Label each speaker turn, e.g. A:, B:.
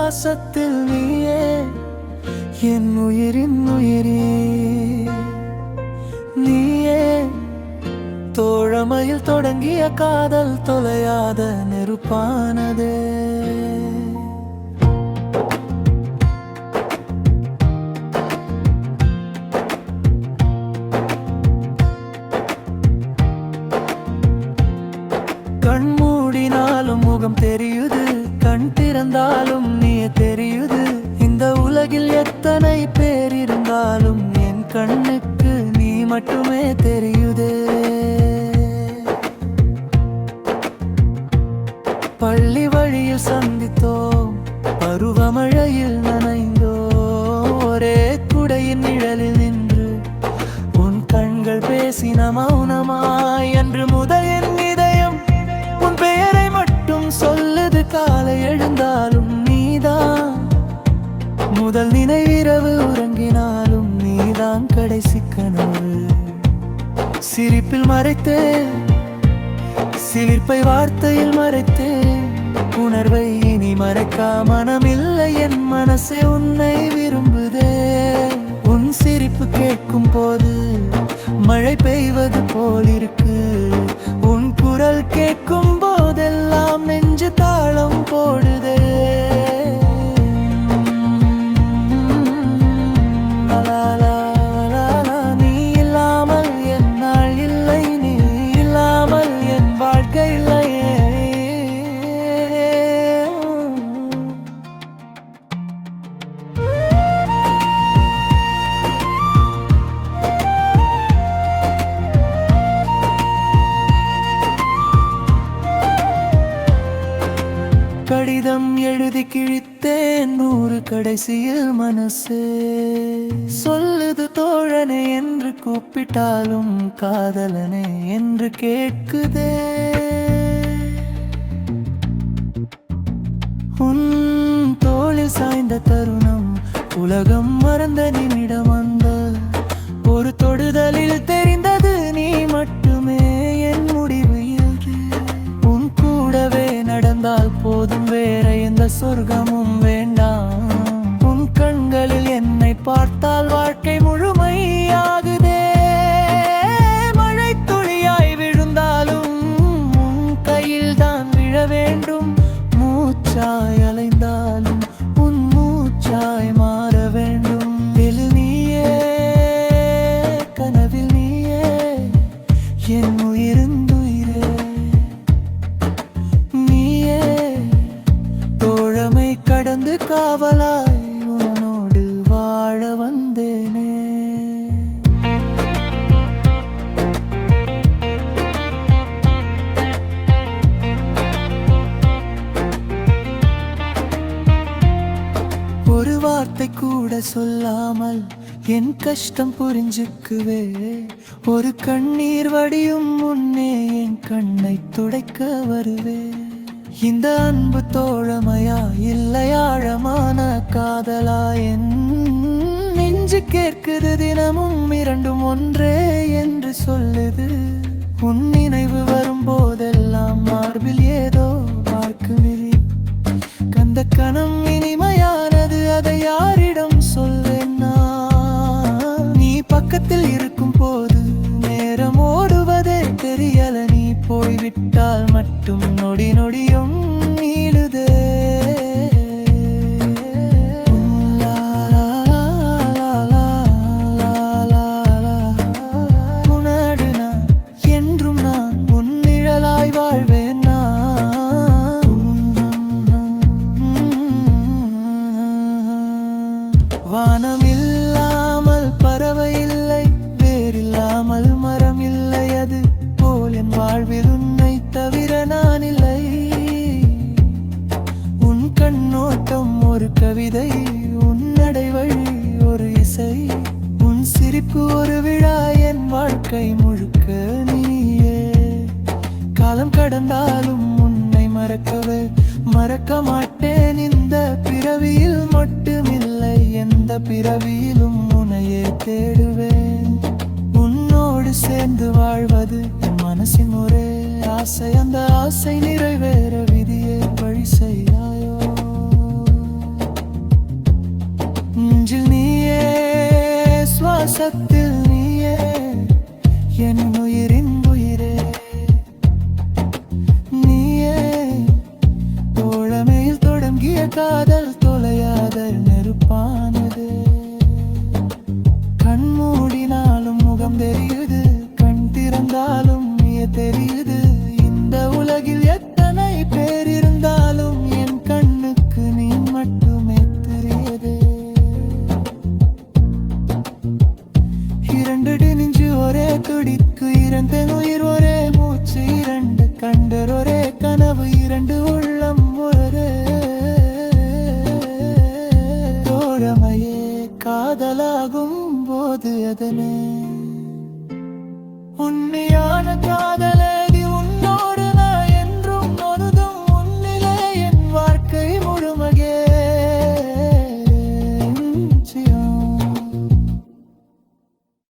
A: சுவாசத்தில் நீயே என் உயிரின் உயிரே நீயே தோழமையில் தொடங்கிய காதல் தொலையாத நெருப்பானதே கண் மூடினாலும் முகம் தெரியுது, கண் திறந்தாலும் நீ தெரியுது. இந்த உலகில் எத்தனை பேர் இருந்தாலும் என் கண்ணுக்கு நீ மட்டுமே தெரியுதே. பள்ளி வழியில் சந்தித்தோம், பருவமழையில் நனைந்தோம், ஒரே குடையின் நிழலில் நின்று உன் கண்கள் பேசின மௌனமாய். அன்று முதல் என் இதயம் உன் பெயரை மட்டும் சொல்லுது. காலை எழுந்தாலும் நீதான் முதல் நினைவிரவு, உறங்கினாலும் நீதான் கடைசி கனவு. சிரிப்பில் மறைத்தேன் சிலிர்ப்பை, வார்த்தையில் மறைத்தேன் உணர்வை. இனி மறைக்கா மனமில்லை என் மனசே உன்னை விரும்புதே. உன் சிரிப்பு கேட்கும் போது மழை பெய்வது போலிருக்கு. உன் குரல் கேட்கும் போதெல்லாம் நெஞ்சு தாளம் போடுதே. நீ இல்லாமல் என் நாள் இல்லை, நீ இல்லாமல் என் வாழ்க்கை இல்லையே. கடிதம் எழுதி கிழித்தேன் 100 கடைசியில் மனசே சொல்லுது தோழனே என்று கூப்பிட்டாலும் காதலனே என்று கேட்குதே. உன் தோளில் சாய்ந்த தருணம் உலகம் மறந்த நிமிடம் வந்த ஒரு தொடுதலில் தெரிந்தது நீ மட்டுமே என் முடிவு. உன் கூடவே நடந்தால் போதும், வேற எந்த சொர்க்கமும் வேண்டாம். உன் கண்களில் என்னை பார்த்தால் வாழ்க்கை முழுமையாகுதே. மழை துளியாய் விழுந்தாலும் உன் கையில் தான் விழ வேண்டும். மூச்சாய் அலைந்தாலும் உன் மூச்சாய் மாற வேண்டும். எழில் நீயே, கனவில் நீயே, என் உயிருந்துயிரே நீயே. தோழமை கடந்து காவலாய் உன்னோடு வாழ வந்தேனே. ஒரு வார்த்தை கூட சொல்லாமல் என் கஷ்டம் புரிஞ்சுக்குவே. ஒரு கண்ணீர் வடியும் முன்னே என் கண்ணை துடைக்க வருவே. இந்த அன்பு தோழமையா இல்லை ஆழமான காதலா? என் நெஞ்சு கேட்குது தினமும் இரண்டும் ஒன்றே என்று சொல்லுது. உன் நினைவு வரும் போதெல்லாம் மார்பில் ஏதோ பார்க்குமிழி. கந்த கணம் இனிமையானது, அதை யாரிடம் சொல்வேன் நான்? நீ பக்கத்தில் இருக்கும் போது நேரம் ஓடுவதே தெரியல. நீ போய்விட்டால் மட்டும் நொடி நொடியும் நீளுதே. உனடு நான் என்றும் நான் உன் நிழலாய் வாழ்வேன். வானம் இல்லாமல் பறவை இல்லை, வேறில்லாமல் மரம் இல்லை. அது போல் என் வாழ்வில் உன்னை தவிர நான் இல்லை. உன் கண்ணோட்டம் ஒரு கவிதை, உன் நடை வழி ஒரு இசை, உன் சிரிப்பு ஒரு விழா. என் வாழ்க்கை முழுக்க நீயே. காலம் கடந்தாலும் உன்னை மறக்க மாட்டேன். இந்த பிறவியில் மட்டுமில்லை, எந்த பிறவியிலும் உன்னையே தேடுவேன். உன்னோடு சேர்ந்து வாழ்வது என் மனசின் ஒரே ஆசை. அந்த ஆசை நிறைவேற விதியே வழி செய்யாயோ. நெஞ்சில் நீயே, சுவாசத்தில் நீயே, என் உயிரின் உயிரே நீயே. தோழமையில் தொடங்கிய காதல் தொலையாத நெருப்பானது. கண் மூடினாலும் முகம் தெரியுது, கண் திறந்தாலும் நீ தெரியுது. இந்த உலகில் எத்தனை பேர் இருந்தாலும் என் கண்ணுக்கு நீ மட்டுமே தெரியுது. இரண்டு நெஞ்சு ஒரே துடிக்கு, இரண்டு உயிர் ஒரே மூச்சு, இரண்டு கண்டர் ஒரே கனவு, இரண்டு உள்ளம் ஒரே. தோழமையே காதலாகும் போது அதனே